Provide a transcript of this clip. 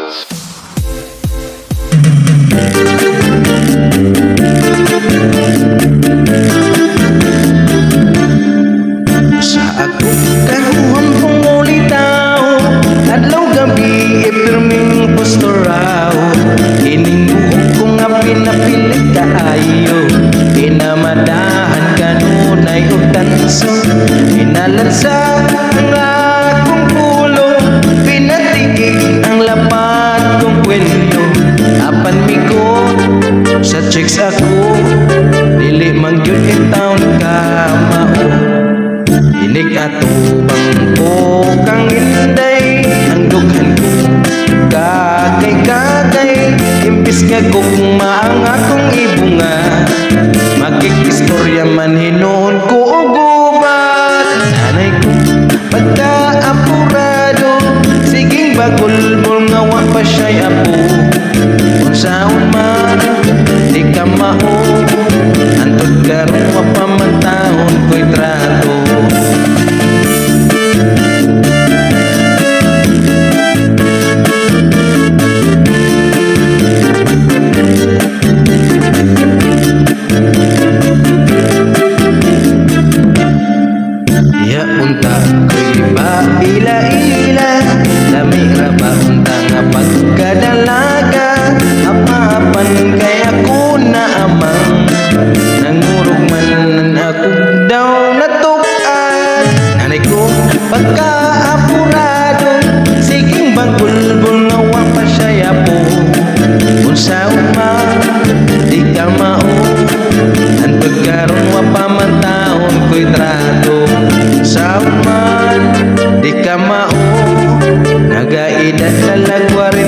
Sa akong kahuhang pumulitaw, adlaw gabi ipirming posturaw. Ininguhog ko nga pinapilit kaayo, pinamadahan kanunay og tanso. Inalansa ang akong pulo, pinatigig ang lapat kong kwento. Apan migo sa chicks ako, dili man gyud itaon ka mao. Inig atubang ko kang inday, ang dughan ko kagay-kagay. Imbis nga gugma ang akong ibunga, makikistorya man hinuon ko og gubat. Nanay ko pagka-apurado, siging bagulbol nga wa pa siya'y apo. Kung saan man di ka mao, antod karon wa pa man taon ko'y trato. Ya unta ko'y ba ila-ila, lamira ba unta nga pagkadalaga. Apapan kay ako na amang, nangurog man ako daw natukan. Nanay ko pagka-apurado, siging bagulbol nga wa pa siya'y apo. Kung saan man di ka mao, antod karon wa pa man taon ko'y trato. Saan man di ka mao, nagaedad na lag 40